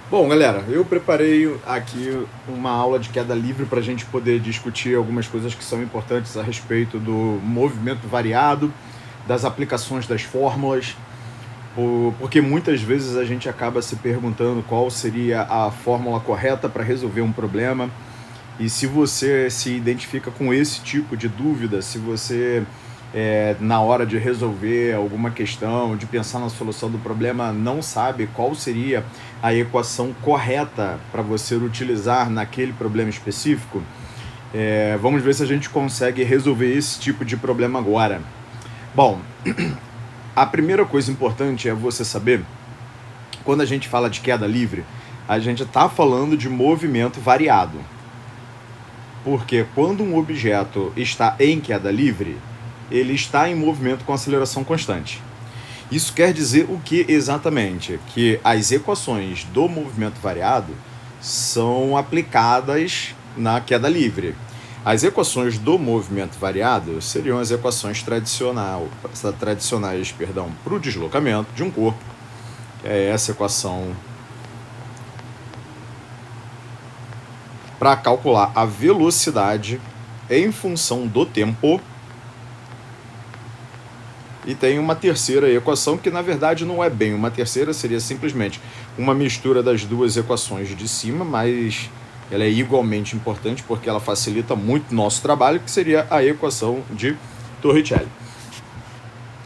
Bom, galera, eu preparei aqui uma aula de queda livre para a gente poder discutir algumas coisas que são importantes a respeito do movimento variado, das aplicações das fórmulas, porque muitas vezes a gente acaba se perguntando qual seria a fórmula correta para resolver um problema. E se você se identifica com esse tipo de dúvida, se você, na hora de resolver alguma questão, de pensar na solução do problema, não sabe qual seria a equação correta para você utilizar naquele problema específico, vamos ver se a gente consegue resolver esse tipo de problema agora. Bom, a primeira coisa importante é você saber, quando a gente fala de queda livre, a gente está falando de movimento variado. Porque quando um objeto está em queda livre, ele está em movimento com aceleração constante. Isso quer dizer o que exatamente? Que as equações do movimento variado são aplicadas na queda livre. As equações do movimento variado seriam as equações tradicionais para o deslocamento de um corpo. É essa equação para calcular a velocidade em função do tempo. E tem uma terceira equação que na verdade não é bem uma terceira, seria simplesmente uma mistura das duas equações de cima, mas ela é igualmente importante porque ela facilita muito nosso trabalho, que seria a equação de Torricelli.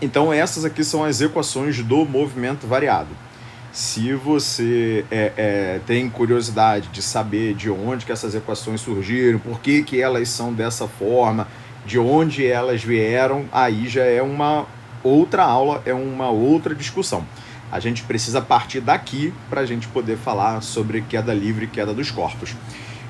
Então essas aqui são as equações do movimento variado. Se você tem curiosidade de saber de onde que essas equações surgiram, por que elas são dessa forma, de onde elas vieram, aí já é uma outra aula, é uma outra discussão. A gente precisa partir daqui para a gente poder falar sobre queda livre e queda dos corpos.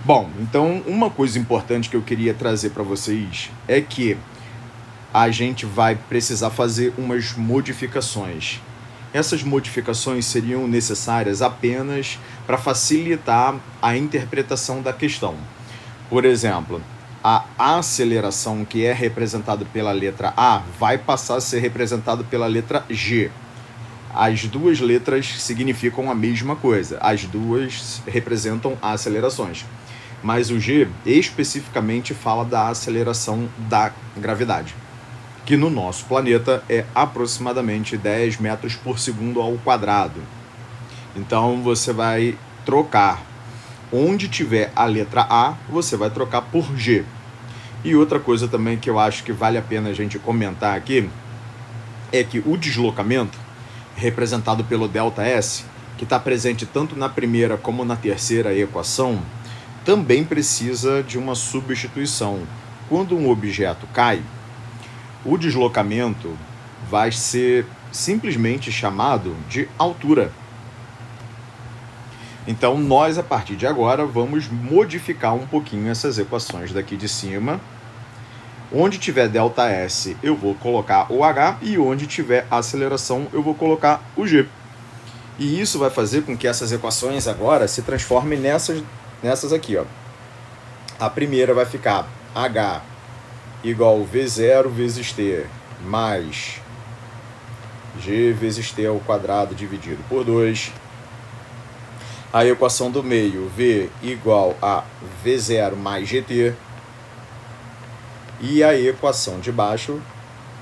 Bom, então uma coisa importante que eu queria trazer para vocês é que a gente vai precisar fazer umas modificações. Essas modificações seriam necessárias apenas para facilitar a interpretação da questão. Por exemplo, a aceleração, que é representada pela letra A, vai passar a ser representada pela letra G. As duas letras significam a mesma coisa, as duas representam acelerações. Mas o G especificamente fala da aceleração da gravidade, que no nosso planeta é aproximadamente 10 metros por segundo ao quadrado. Então você vai trocar, onde tiver a letra A, você vai trocar por G. E outra coisa também que eu acho que vale a pena a gente comentar aqui, é que o deslocamento, representado pelo ΔS, que está presente tanto na primeira como na terceira equação, também precisa de uma substituição. Quando um objeto cai, o deslocamento vai ser simplesmente chamado de altura. Então nós, a partir de agora, vamos modificar um pouquinho essas equações daqui de cima. Onde tiver ΔS, eu vou colocar o H, e onde tiver aceleração, eu vou colocar o G. E isso vai fazer com que essas equações agora se transformem nessas aqui, ó. A primeira vai ficar H igual V0 vezes T mais G vezes T ao quadrado dividido por 2. A equação do meio, V igual a V0 mais GT. E a equação de baixo,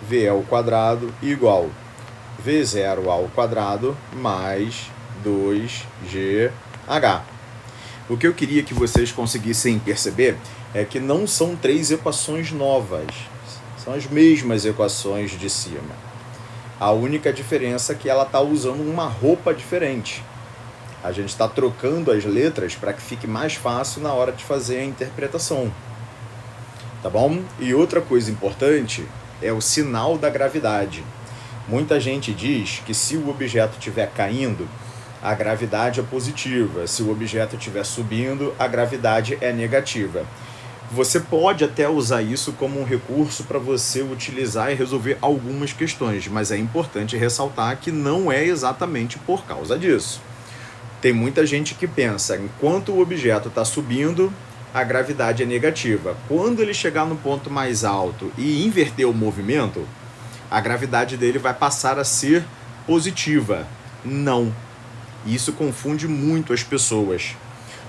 V ao quadrado igual V0 ao quadrado mais 2GH. O que eu queria que vocês conseguissem perceber é que não são três equações novas, são as mesmas equações de cima. A única diferença é que ela está usando uma roupa diferente. A gente está trocando as letras para que fique mais fácil na hora de fazer a interpretação. Tá bom? E outra coisa importante é o sinal da gravidade. Muita gente diz que se o objeto estiver caindo, a gravidade é positiva. Se o objeto estiver subindo, a gravidade é negativa. Você pode até usar isso como um recurso para você utilizar e resolver algumas questões, mas é importante ressaltar que não é exatamente por causa disso. Tem muita gente que pensa, enquanto o objeto está subindo, a gravidade é negativa. Quando ele chegar no ponto mais alto e inverter o movimento, a gravidade dele vai passar a ser positiva. Não. E isso confunde muito as pessoas.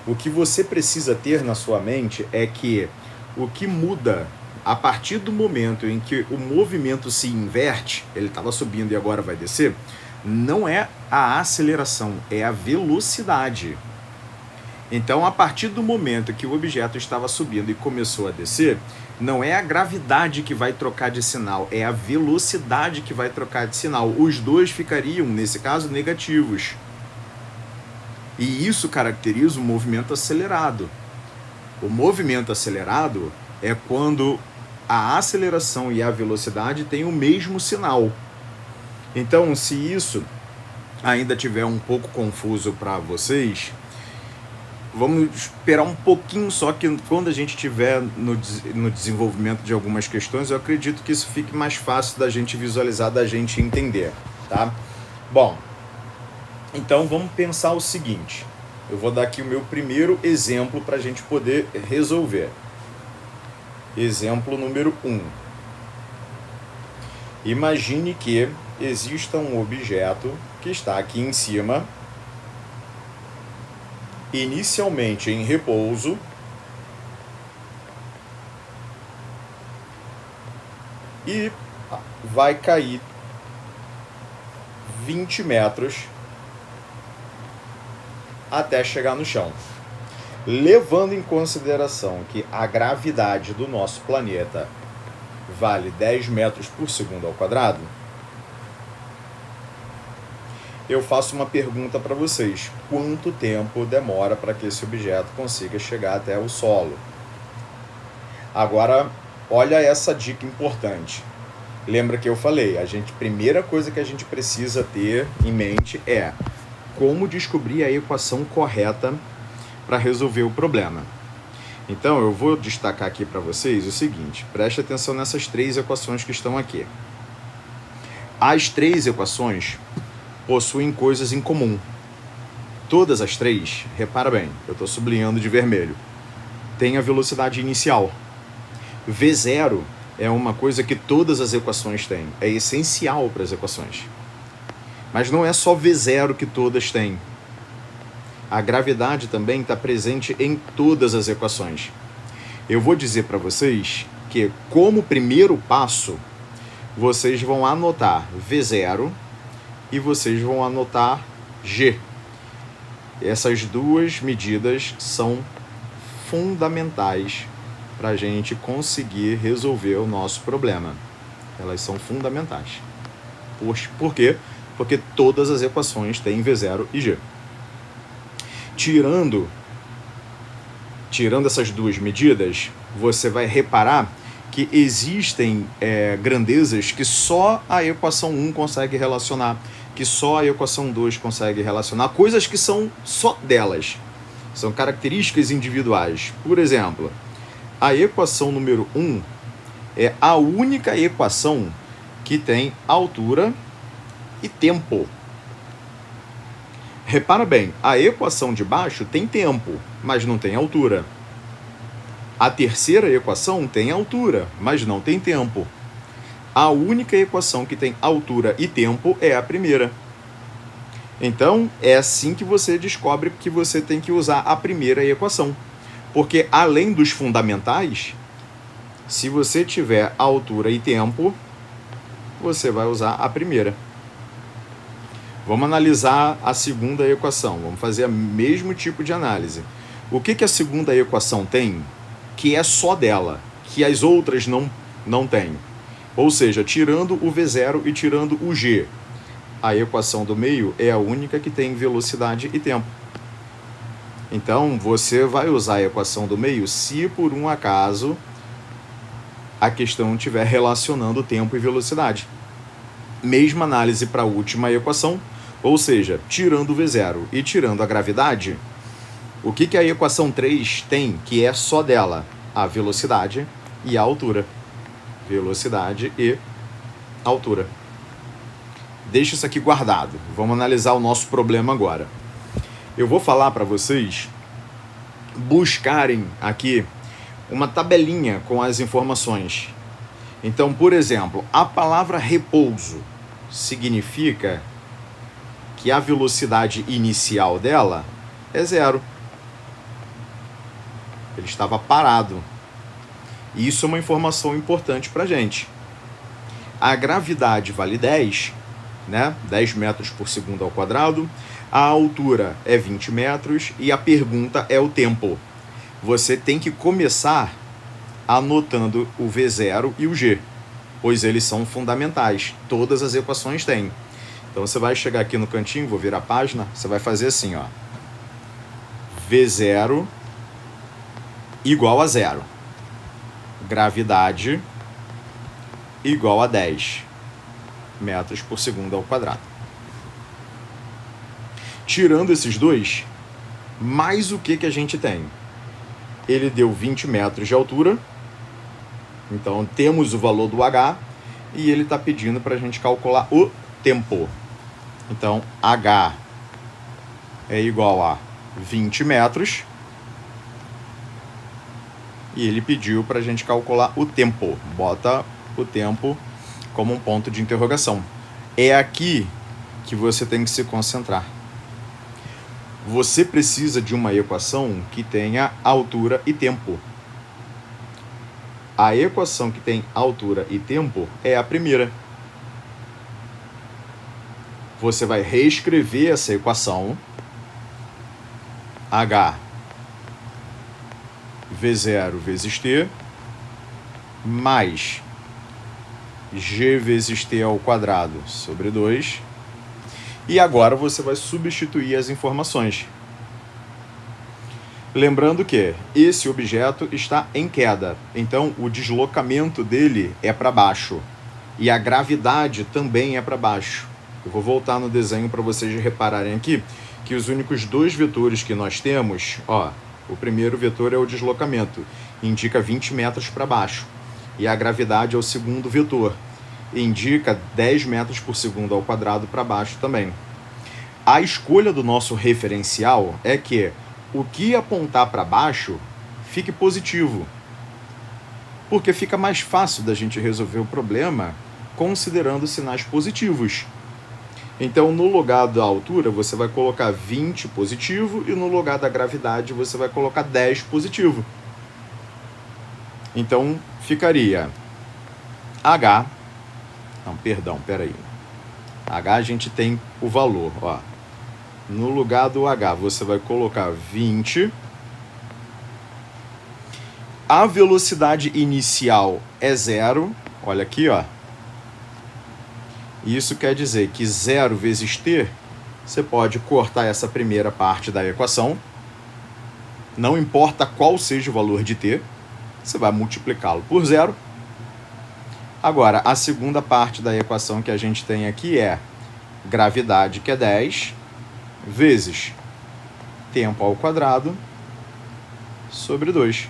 O que você precisa ter na sua mente é que o que muda a partir do momento em que o movimento se inverte, ele estava subindo e agora vai descer, não é a aceleração, é a velocidade. Então, a partir do momento que o objeto estava subindo e começou a descer, não é a gravidade que vai trocar de sinal, é a velocidade que vai trocar de sinal. Os dois ficariam, nesse caso, negativos. E isso caracteriza o movimento acelerado. O movimento acelerado é quando a aceleração e a velocidade têm o mesmo sinal. Então, se isso ainda tiver um pouco confuso para vocês, vamos esperar um pouquinho só, que quando a gente estiver no desenvolvimento de algumas questões, eu acredito que isso fique mais fácil da gente visualizar, da gente entender, tá? Bom, então vamos pensar o seguinte. Eu vou dar aqui o meu primeiro exemplo para a gente poder resolver. Exemplo número 1. Imagine que exista um objeto que está aqui em cima, inicialmente em repouso, e vai cair 20 metros até chegar no chão. Levando em consideração que a gravidade do nosso planeta vale 10 metros por segundo ao quadrado, eu faço uma pergunta para vocês. Quanto tempo demora para que esse objeto consiga chegar até o solo? Agora, olha essa dica importante. Lembra que eu falei, primeira coisa que a gente precisa ter em mente é como descobrir a equação correta para resolver o problema. Então, eu vou destacar aqui para vocês o seguinte, preste atenção nessas 3 equações que estão aqui. As 3 equações possuem coisas em comum. Todas as 3, repara bem, eu estou sublinhando de vermelho, tem a velocidade inicial. V0 é uma coisa que todas as equações têm, é essencial para as equações. Mas não é só V0 que todas têm. A gravidade também está presente em todas as equações. Eu vou dizer para vocês que, como primeiro passo, vocês vão anotar V0 e vocês vão anotar G. Essas 2 medidas são fundamentais para a gente conseguir resolver o nosso problema. Elas são fundamentais. Por quê? Porque todas as equações têm V0 e G. Tirando essas 2 medidas, você vai reparar que existem grandezas que só a equação 1 consegue relacionar, que só a equação 2 consegue relacionar, coisas que são só delas, são características individuais. Por exemplo, a equação número 1 é a única equação que tem altura e tempo. Repara bem, a equação de baixo tem tempo, mas não tem altura. A terceira equação tem altura, mas não tem tempo. A única equação que tem altura e tempo é a primeira. Então, é assim que você descobre que você tem que usar a primeira equação. Porque, além dos fundamentais, se você tiver altura e tempo, você vai usar a primeira. Vamos analisar a segunda equação. Vamos fazer o mesmo tipo de análise. O que a segunda equação tem que é só dela, que as outras não têm? Ou seja, tirando o V0 e tirando o G, a equação do meio é a única que tem velocidade e tempo. Então, você vai usar a equação do meio se, por um acaso, a questão estiver relacionando tempo e velocidade. Mesma análise para a última equação, ou seja, tirando o V0 e tirando a gravidade, o que a equação 3 tem que é só dela? A velocidade e a altura. Velocidade e altura. Deixa isso aqui guardado. Vamos analisar o nosso problema agora. Eu vou falar para vocês buscarem aqui uma tabelinha com as informações. Então, por exemplo, a palavra repouso significa que a velocidade inicial dela é 0. Ele estava parado. E isso é uma informação importante para a gente. A gravidade vale 10, né? 10 metros por segundo ao quadrado. A altura é 20 metros e a pergunta é o tempo. Você tem que começar anotando o V0 e o G, pois eles são fundamentais. Todas as equações têm. Então você vai chegar aqui no cantinho, vou virar a página, você vai fazer assim, ó. V0 igual a 0. Gravidade igual a 10 metros por segundo ao quadrado. Tirando esses dois, mais o que a gente tem? Ele deu 20 metros de altura, então temos o valor do H, e ele está pedindo para a gente calcular o tempo. Então, H é igual a 20 metros, e ele pediu para a gente calcular o tempo. Bota o tempo como um ponto de interrogação. É aqui que você tem que se concentrar. Você precisa de uma equação que tenha altura e tempo. A equação que tem altura e tempo é a primeira. Você vai reescrever essa equação. H V0 vezes T mais G vezes T ao quadrado sobre 2. E agora você vai substituir as informações. Lembrando que esse objeto está em queda, então o deslocamento dele é para baixo e a gravidade também é para baixo. Eu vou voltar no desenho para vocês repararem aqui que os únicos dois vetores que nós temos, ó, o primeiro vetor é o deslocamento, indica 20 metros para baixo, e a gravidade é o segundo vetor, indica 10 metros por segundo ao quadrado para baixo também. A escolha do nosso referencial é que o que apontar para baixo fique positivo, porque fica mais fácil da gente resolver o problema considerando sinais positivos. Então, no lugar da altura, você vai colocar 20 positivo e no lugar da gravidade você vai colocar 10 positivo. Então, ficaria H... Não, perdão, peraí. H a gente tem o valor, ó. No lugar do H você vai colocar 20. A velocidade inicial é 0. Olha aqui, ó. Isso quer dizer que 0 vezes t, você pode cortar essa primeira parte da equação. Não importa qual seja o valor de t, você vai multiplicá-lo por 0. Agora, a segunda parte da equação que a gente tem aqui é gravidade, que é 10, vezes tempo ao quadrado, sobre 2.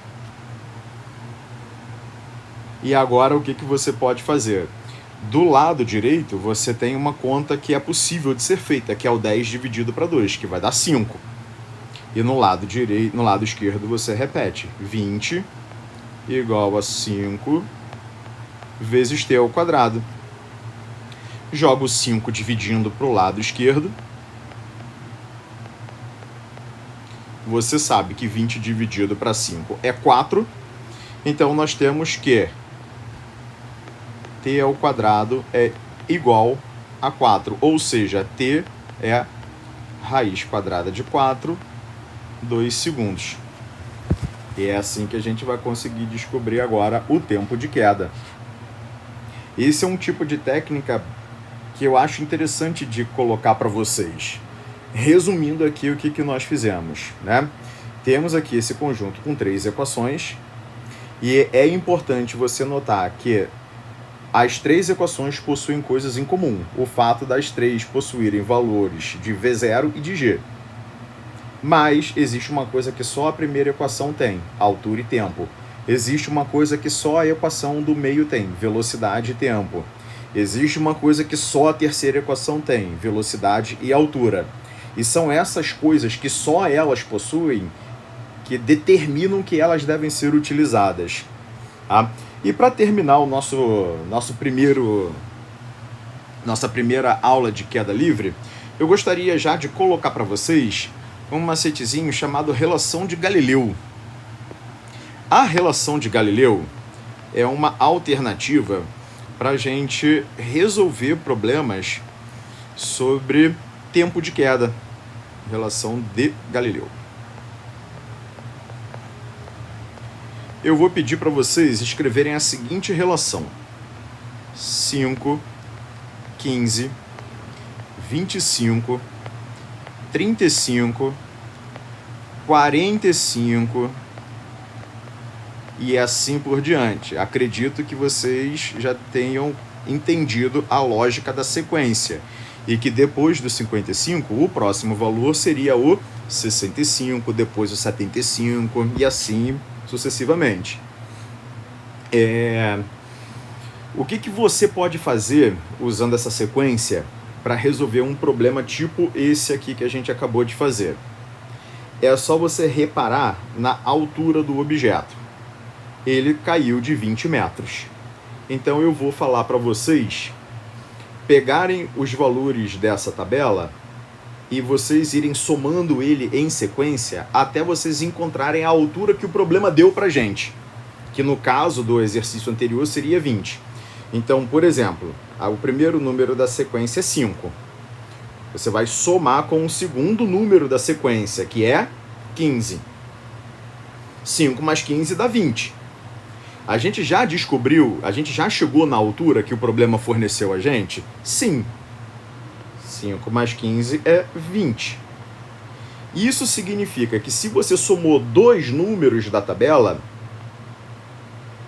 E agora, o que você pode fazer? Do lado direito, você tem uma conta que é possível de ser feita, que é o 10 dividido para 2, que vai dar 5. E no lado direito, no lado esquerdo, você repete. 20 igual a 5 vezes t ao quadrado. Jogo 5 dividindo para o lado esquerdo. Você sabe que 20 dividido para 5 é 4. Então, nós temos que t ao quadrado é igual a 4. Ou seja, t é raiz quadrada de 4, 2 segundos. E é assim que a gente vai conseguir descobrir agora o tempo de queda. Esse é um tipo de técnica que eu acho interessante de colocar para vocês. Resumindo aqui o que nós fizemos, né? Temos aqui esse conjunto com 3 equações e é importante você notar que as 3 equações possuem coisas em comum. O fato das 3 possuírem valores de V0 e de G. Mas existe uma coisa que só a primeira equação tem, altura e tempo. Existe uma coisa que só a equação do meio tem, velocidade e tempo. Existe uma coisa que só a terceira equação tem, velocidade e altura. E são essas coisas que só elas possuem que determinam que elas devem ser utilizadas. Tá? E para terminar o nossa primeira aula de queda livre, eu gostaria já de colocar para vocês um macetezinho chamado relação de Galileu. A relação de Galileu é uma alternativa para a gente resolver problemas sobre tempo de queda. Relação de Galileu. Eu vou pedir para vocês escreverem a seguinte relação: 5, 15, 25, 35, 45 e assim por diante. Acredito que vocês já tenham entendido a lógica da sequência e que depois do 55, o próximo valor seria o 65, depois o 75 e assim sucessivamente. O que você pode fazer usando essa sequência para resolver um problema tipo esse aqui que a gente acabou de fazer? É só você reparar na altura do objeto. Ele caiu de 20 metros. Então eu vou falar para vocês pegarem os valores dessa tabela e vocês irem somando ele em sequência até vocês encontrarem a altura que o problema deu para gente, que no caso do exercício anterior seria 20. Então, por exemplo, o primeiro número da sequência é 5. Você vai somar com o segundo número da sequência, que é 15. 5 mais 15 dá 20. A gente já descobriu, a gente já chegou na altura que o problema forneceu a gente? Sim. 5 mais 15 é 20. Isso significa que se você somou dois números da tabela,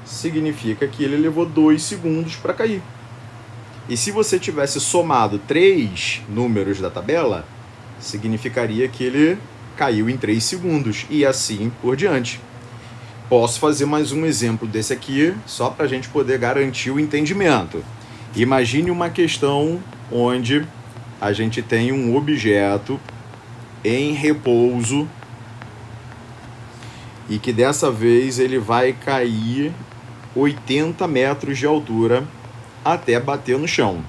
significa que ele levou 2 segundos para cair. E se você tivesse somado 3 números da tabela, significaria que ele caiu em 3 segundos e assim por diante. Posso fazer mais um exemplo desse aqui, só para a gente poder garantir o entendimento. Imagine uma questão onde a gente tem um objeto em repouso e que dessa vez ele vai cair 80 metros de altura até bater no chão.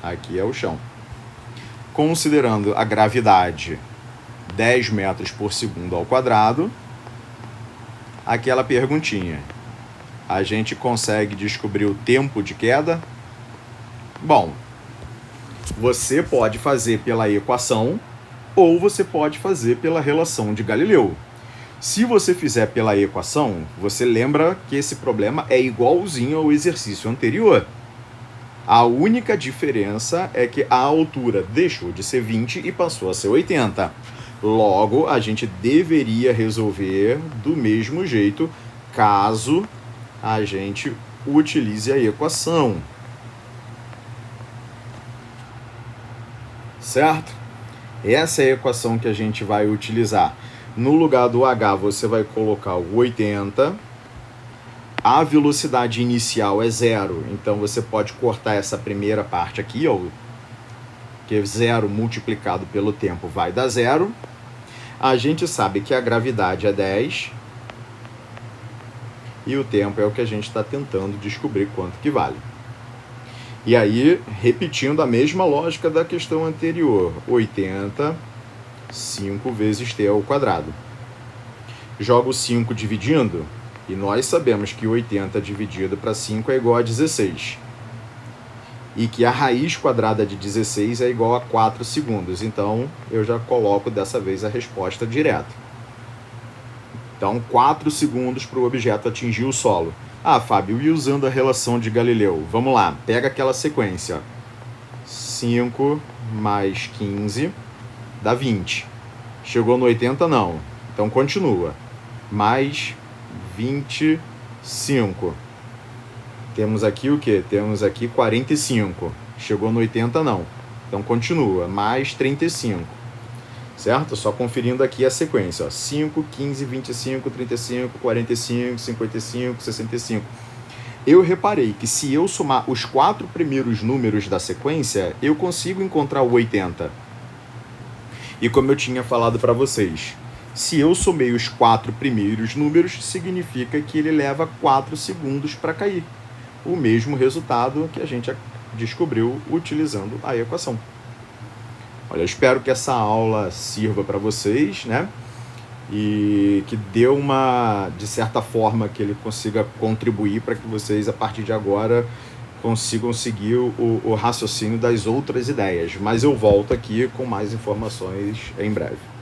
Aqui é o chão. Considerando a gravidade 10 metros por segundo ao quadrado, aquela perguntinha: a gente consegue descobrir o tempo de queda? Bom, você pode fazer pela equação ou você pode fazer pela relação de Galileu. Se você fizer pela equação, você lembra que esse problema é igualzinho ao exercício anterior. A única diferença é que a altura deixou de ser 20 e passou a ser 80. Logo, a gente deveria resolver do mesmo jeito caso a gente utilize a equação. Certo? Essa é a equação que a gente vai utilizar. No lugar do h, você vai colocar o 80. A velocidade inicial é 0, então você pode cortar essa primeira parte aqui, ó, que 0 multiplicado pelo tempo vai dar 0. A gente sabe que a gravidade é 10 e o tempo é o que a gente está tentando descobrir quanto que vale. E aí, repetindo a mesma lógica da questão anterior, 80, 5 vezes t ao quadrado. Jogo 5 dividindo, e nós sabemos que 80 dividido para 5 é igual a 16. E que a raiz quadrada de 16 é igual a 4 segundos. Então, eu já coloco dessa vez a resposta direto. Então, 4 segundos para o objeto atingir o solo. Ah, Fábio, e usando a relação de Galileu? Vamos lá, pega aquela sequência. 5 mais 15 dá 20. Chegou no 80? Não. Então, continua. Mais 25. Temos aqui o quê? Temos aqui 45. Chegou no 80? Não. Então, continua. Mais 35. Certo? Só conferindo aqui a sequência. Ó. 5, 15, 25, 35, 45, 55, 65. Eu reparei que se eu somar os 4 primeiros números da sequência, eu consigo encontrar o 80. E como eu tinha falado para vocês, se eu somei os 4 primeiros números, significa que ele leva 4 segundos para cair. O mesmo resultado que a gente descobriu utilizando a equação. Olha, eu espero que essa aula sirva para vocês, né? E que dê de certa forma, que ele consiga contribuir para que vocês, a partir de agora, consigam seguir o raciocínio das outras ideias. Mas eu volto aqui com mais informações em breve.